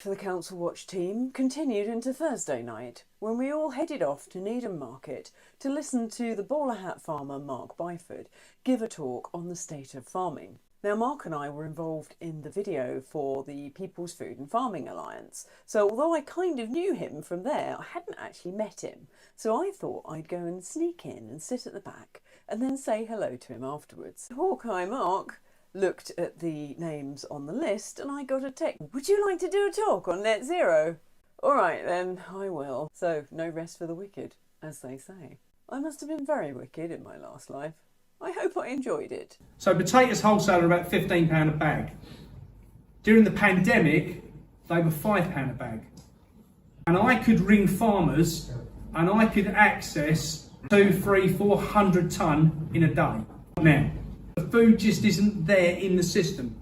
For the Council Watch team continued into Thursday night, when we all headed off to Needham Market to listen to the bowler hat farmer Mark Byford give a talk on the state of farming. Now, Mark and I were involved in the video for the People's Food and Farming Alliance, so although I kind of knew him from there, I hadn't actually met him. So I thought I'd go and sneak in and sit at the back and then say hello to him afterwards. Hawkeye Mark looked at the names on the list and I got a text. Would you like to do a talk on net zero? All right then, I will. So no rest for the wicked, as they say. I must have been very wicked in my last life. I hope I enjoyed it. So potatoes wholesale are about £15 a bag. During the pandemic, they were £5 a bag. And I could ring farmers and I could access 200, 300, 400 tonne in a day. Now, the food just isn't there in the system.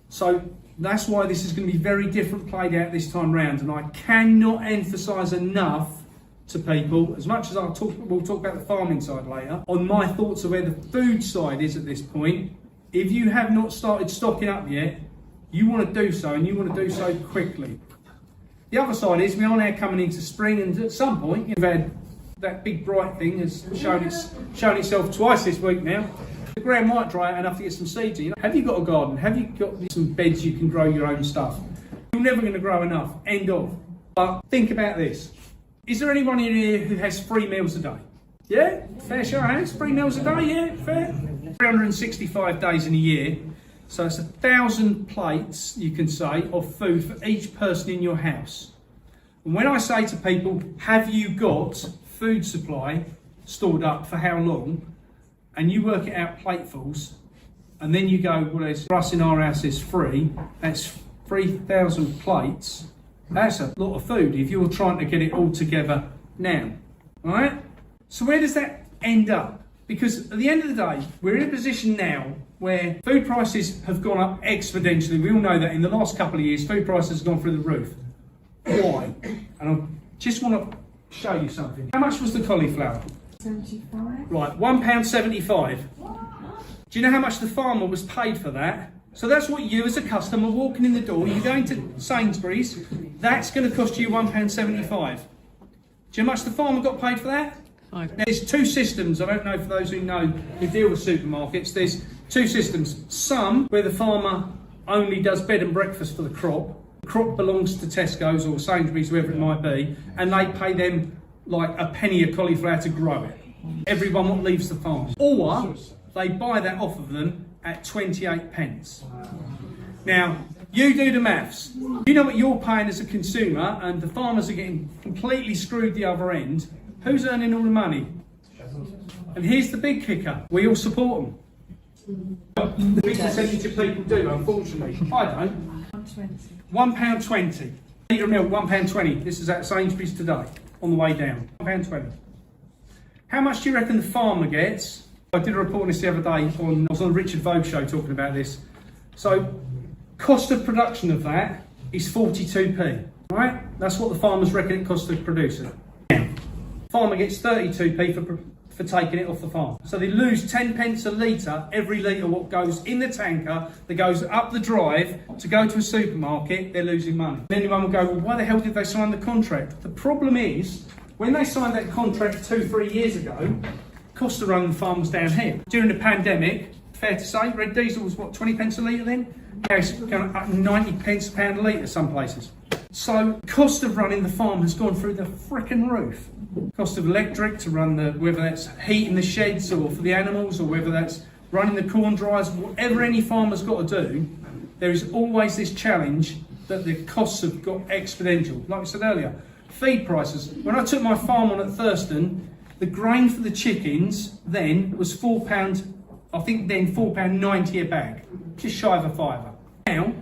So that's why this is going to be very different played out this time round. And I cannot emphasise enough to people, as much as we'll talk about the farming side later, on my thoughts of where the food side is at this point. If you have not started stocking up yet, you want to do so, and you want to do so quickly. The other side is we are now coming into spring, and at some point you've had that big bright thing has shown itself twice this week now. The ground might dry out enough to get some seeds in. Have you got a garden? Have you got some beds you can grow your own stuff? You're never going to grow enough. End of. But think about this. Is there anyone in here who has 3 meals a day? Yeah? Fair show of hands. 3 meals a day, yeah? Fair? 365 days in a year. So it's 1,000 plates, you can say, of food for each person in your house. And when I say to people, have you got food supply stored up for how long? And you work it out platefuls, and then you go, well, there's for us in our house is 3, that's 3,000 plates. That's a lot of food if you're trying to get it all together now, all right? So where does that end up? Because at the end of the day, we're in a position now where food prices have gone up exponentially. We all know that in the last couple of years, food prices have gone through the roof. Why? And I just want to show you something. How much was the cauliflower? 75. Right, £1.75. Do you know how much the farmer was paid for that? So that's what you as a customer walking in the door, you're going to Sainsbury's, that's going to cost you £1.75. Do you know how much the farmer got paid for that? Now, there's 2 systems, I don't know for those who know, who deal with supermarkets, there's 2 systems. Some where the farmer only does bed and breakfast for the crop. The crop belongs to Tesco's or Sainsbury's, whoever it might be, and they pay them like a penny a cauliflower to grow it. Everyone what leaves the farm. Or they buy that off of them at 28 pence. Now, you do the maths. You know what you're paying as a consumer, and the farmers are getting completely screwed the other end. Who's earning all the money? And here's the big kicker. We all support them. The big percentage of people do, unfortunately. I don't. £1.20. Litre of milk, £1.20. This is at Sainsbury's today, on the way down. £1.20. How much do you reckon the farmer gets? I did a report on this the other day. I was on the Richard Vogue show talking about this. So, cost of production of that is 42p. Right? That's what the farmers reckon it costs to produce it. Farmer gets 32p for taking it off the farm. So they lose 10 pence a litre, every litre what goes in the tanker that goes up the drive to go to a supermarket, they're losing money. And anyone will go, well, why the hell did they sign the contract? The problem is, when they signed that contract 2-3 years ago, cost of running the farm was down here. During the pandemic, fair to say, red diesel was what, 20 pence a litre then? Now it's going up 90 pence a pound a litre some places. So, cost of running the farm has gone through the frickin' roof. Cost of electric to run whether that's heating the sheds or for the animals, or whether that's running the corn dryers, whatever any farmer's got to do, there is always this challenge that the costs have got exponential. Like I said earlier, feed prices. When I took my farm on at Thurston, the grain for the chickens then was £4, I think then £4.90 a bag, just shy of a fiver. Now,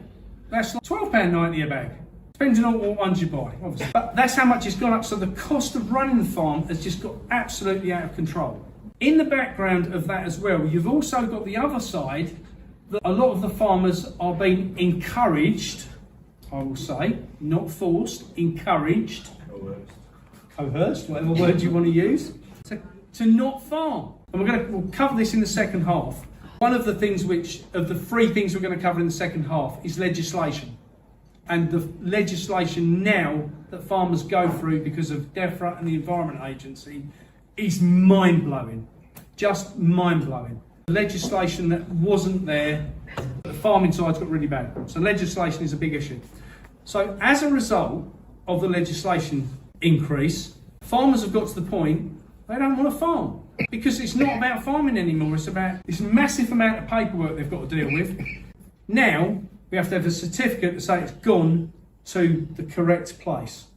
that's like £12.90 a bag. Depending on what ones you buy, obviously. But that's how much it's gone up. So the cost of running the farm has just got absolutely out of control. In the background of that as well, you've also got the other side that a lot of the farmers are being encouraged, I will say, not forced, encouraged, coerced, whatever word you want to use, to not farm. And we'll cover this in the second half. One of the things of the 3 things we're going to cover in the second half is legislation. and the legislation now that farmers go through because of DEFRA and the Environment Agency is mind-blowing. Just mind-blowing. Legislation that wasn't there, the farming side's got really bad. So legislation is a big issue. So as a result of the legislation increase, farmers have got to the point they don't want to farm. Because it's not about farming anymore, it's about this massive amount of paperwork they've got to deal with. Now, we have to have a certificate to say it's gone to the correct place.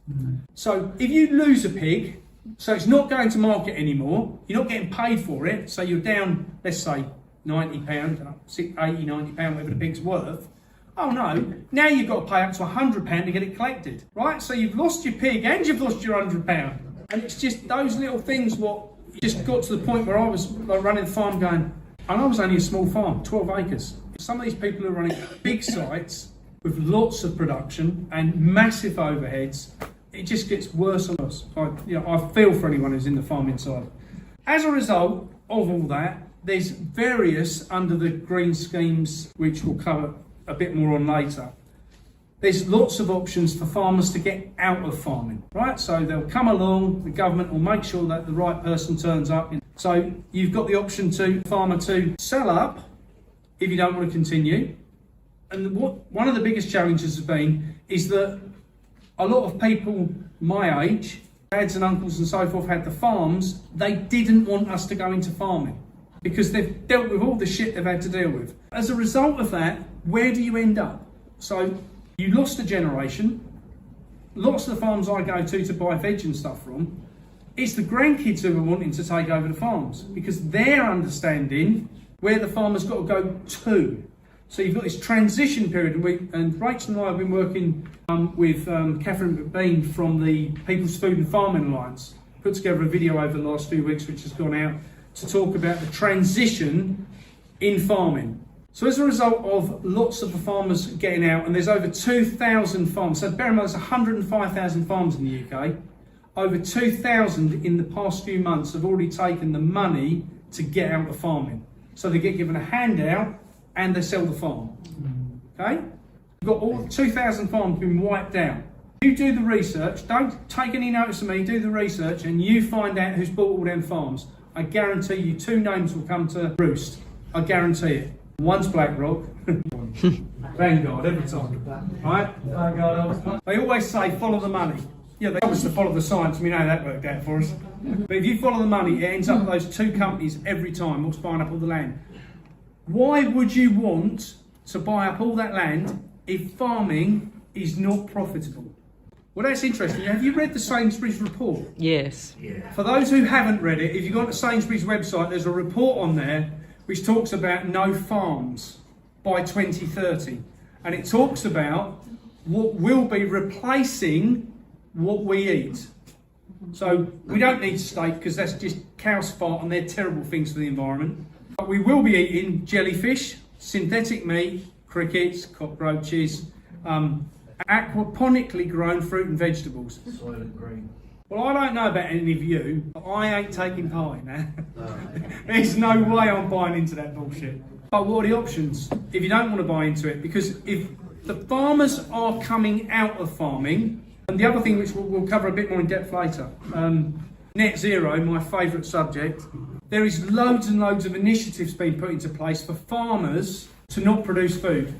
So if you lose a pig, so it's not going to market anymore, you're not getting paid for it, so you're down, let's say, £90, £80, £90, whatever the pig's worth. Oh no, now you've got to pay up to £100 to get it collected, right? So you've lost your pig and you've lost your £100. And it's just those little things what just got to the point where I was like, running the farm going, and I was only a small farm, 12 acres. Some of these people are running big sites with lots of production and massive overheads. It just gets worse and worse. I feel for anyone who's in the farming side. As a result of all that, there's various under the green schemes, which we'll cover a bit more on later. There's lots of options for farmers to get out of farming, right? So they'll come along, the government will make sure that the right person turns up. So you've got the option to farmer to sell up if you don't want to continue. And one of the biggest challenges has been is that a lot of people my age, dads and uncles and so forth, had the farms. They didn't want us to go into farming because they've dealt with all the shit they've had to deal with. As a result of that, where do you end up? So you lost a generation. Lots of the farms I go to buy veg and stuff from, it's the grandkids who are wanting to take over the farms because they're understanding where the farmer's got to go to. So you've got this transition period, and Rachel and I have been working with Catherine Bean from the People's Food and Farming Alliance, put together a video over the last few weeks which has gone out to talk about the transition in farming. So as a result of lots of the farmers getting out, and there's over 2,000 farms, so bear in mind there's 105,000 farms in the UK, over 2,000 in the past few months have already taken the money to get out of farming. So they get given a handout and they sell the farm. Okay? You've got all 2,000 farms being wiped out. You do the research, don't take any notice of me, do the research and you find out who's bought all them farms. I guarantee you 2 names will come to roost. I guarantee it. One's BlackRock, Vanguard every time, right? They always say follow the money. Yeah, they obviously follow the science, we know how that worked out for us. But if you follow the money, it ends up with those 2 companies every time, what's buying up all the land. Why would you want to buy up all that land if farming is not profitable? Well, that's interesting. Have you read the Sainsbury's report? Yes. Yeah. For those who haven't read it, if you go on the Sainsbury's website, there's a report on there which talks about no farms by 2030. And it talks about what will be replacing what we eat. So we don't need steak because that's just cow's fart and they're terrible things for the environment. But we will be eating jellyfish, synthetic meat, crickets, cockroaches, aquaponically grown fruit and vegetables. Soylent Green. Well, I don't know about any of you, but I ain't taking part in that. There's no way I'm buying into that bullshit. But what are the options if you don't want to buy into it? Because if the farmers are coming out of farming, and the other thing which we'll cover a bit more in depth later, net zero, my favourite subject, there is loads and loads of initiatives being put into place for farmers to not produce food.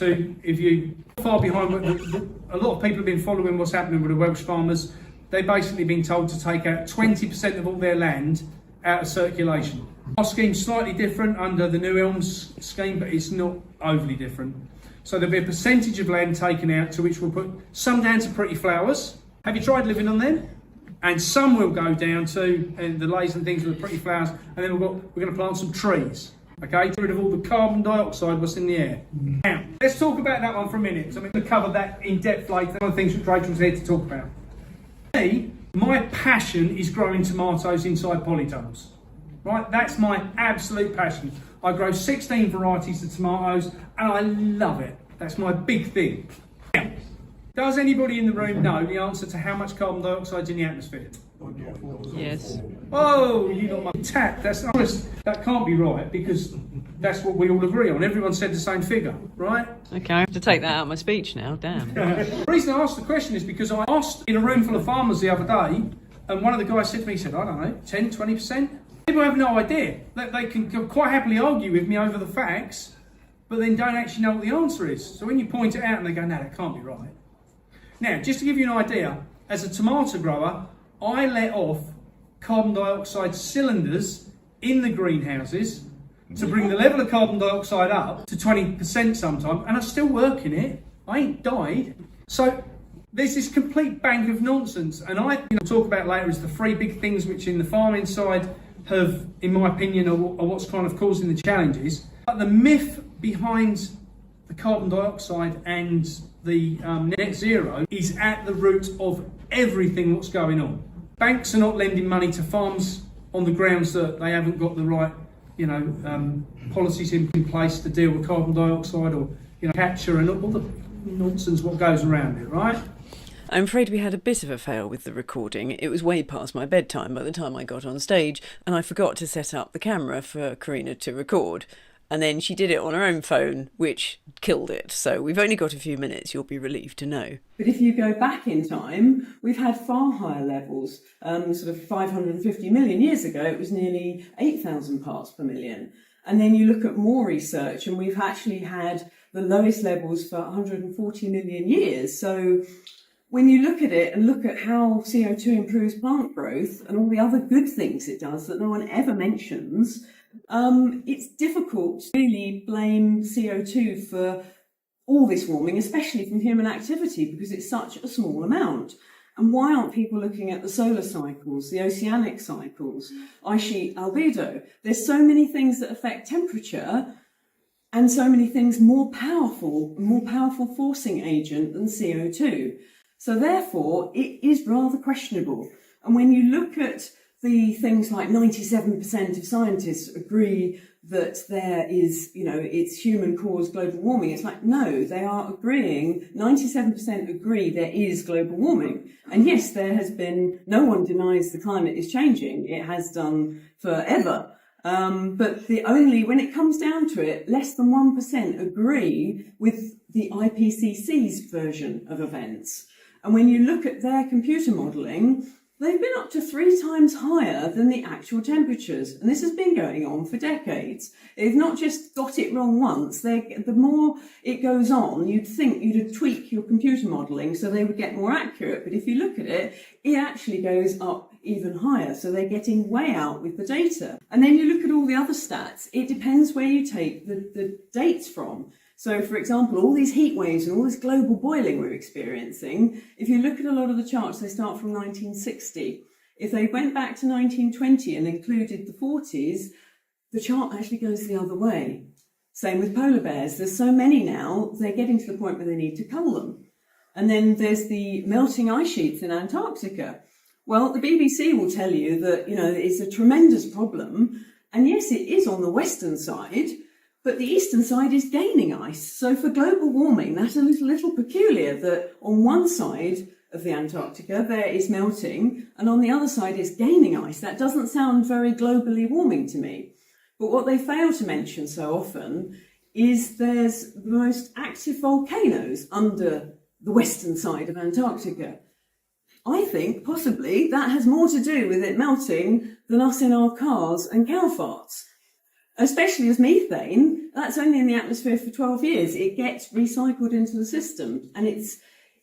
If you far behind, a lot of people have been following what's happening with the Welsh farmers. They've basically been told to take out 20% of all their land out of circulation. Our scheme's slightly different under the New Elms scheme, but it's not overly different. So there'll be a percentage of land taken out to which we'll put some down to pretty flowers. Have you tried living on them? And some will go down to the lays and things with the pretty flowers, and then we're going to plant some trees. Okay, get rid of all the carbon dioxide what's in the air. Now, let's talk about that one for a minute. So I'm going to cover that in depth later. One of the things that Rachel's here to talk about. My passion is growing tomatoes inside polytunnels. Right, that's my absolute passion. I grow 16 varieties of tomatoes and I love it. That's my big thing. Now, does anybody in the room know the answer to how much carbon dioxide's in the atmosphere? Yes. Oh, you got my tap. That can't be right because That's what we all agree on. Everyone said the same figure, right? Okay, I have to take that out of my speech now, damn. The reason I asked the question is because I asked in a room full of farmers the other day, and one of the guys said to me, he said, I don't know, 10, 20%? People have no idea. They can quite happily argue with me over the facts, but then don't actually know what the answer is. So when you point it out and they go, no, that can't be right. Now, just to give you an idea, as a tomato grower, I let off carbon dioxide cylinders in the greenhouses to bring the level of carbon dioxide up to 20% sometimes, and I'm still working it. I ain't died. So there's this complete bank of nonsense, and I talk about later is the three big things which in the farming side have, in my opinion, are what's kind of causing the challenges. But the myth behind the carbon dioxide and the net zero is at the root of everything what's going on. Banks are not lending money to farms on the grounds that they haven't got the right policies in place to deal with carbon dioxide or capture and all the nonsense what goes around it, right? I'm afraid we had a bit of a fail with the recording. It was way past my bedtime by the time I got on stage, and I forgot to set up the camera for Karina to record. And then she did it on her own phone, which killed it. So we've only got a few minutes, you'll be relieved to know. But if you go back in time, we've had far higher levels. Sort of 550 million years ago, it was nearly 8,000 parts per million. And then you look at more research, and we've actually had the lowest levels for 140 million years. So when you look at it and look at how CO2 improves plant growth and all the other good things it does that no one ever mentions, it's difficult to really blame CO2 for all this warming, especially from human activity, because it's such a small amount. And why aren't people looking at the solar cycles, the oceanic cycles, ice sheet albedo? There's so many things that affect temperature, and so many things more powerful forcing agent than CO2. So therefore, it is rather questionable. And when you look at the things like 97% of scientists agree that there is, it's human-caused global warming. It's like, no, they are agreeing, 97% agree there is global warming. And yes, there has been, no one denies the climate is changing. It has done forever. But when it comes down to it, less than 1% agree with the IPCC's version of events. And when you look at their computer modelling, they've been up to 3 times higher than the actual temperatures. And this has been going on for decades. They've not just got it wrong once. The more it goes on, you'd think you'd tweak your computer modelling so they would get more accurate. But if you look at it, it actually goes up even higher. So they're getting way out with the data. And then you look at all the other stats. It depends where you take the dates from. So, for example, all these heat waves and all this global boiling we're experiencing, if you look at a lot of the charts, they start from 1960. If they went back to 1920 and included the 40s, the chart actually goes the other way. Same with polar bears. There's so many now, they're getting to the point where they need to cull them. And then there's the melting ice sheets in Antarctica. Well, the BBC will tell you that, it's a tremendous problem. And yes, it is on the western side, but the eastern side is gaining ice. So for global warming, that's a little peculiar that on one side of the Antarctica there is melting and on the other side is gaining ice. That doesn't sound very globally warming to me. But what they fail to mention so often is there's the most active volcanoes under the western side of Antarctica. I think possibly that has more to do with it melting than us in our cars and cow farts. Especially as methane, that's only in the atmosphere for 12 years. It gets recycled into the system. And it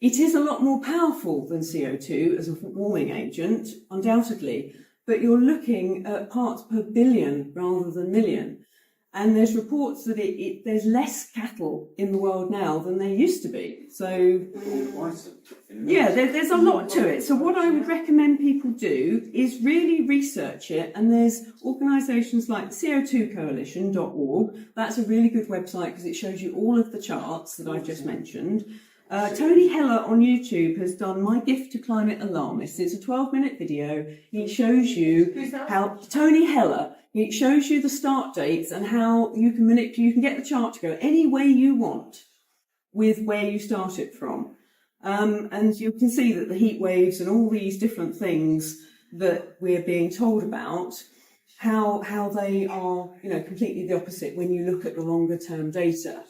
is a lot more powerful than CO2 as a warming agent, undoubtedly. But you're looking at parts per billion rather than million. And there's reports that there's less cattle in the world now than there used to be. So, yeah, there's a lot to it. So what I would recommend people do is really research it. And there's organisations like CO2coalition.org. That's a really good website because it shows you all of the charts that I've just mentioned. Tony Heller on YouTube has done My Gift to Climate Alarmists. It's a 12-minute video. He shows you how Tony Heller. It shows you the start dates and how you can get the chart to go any way you want with where you start it from. And you can see that the heat waves and all these different things that we're being told about how they are, completely the opposite when you look at the longer term data.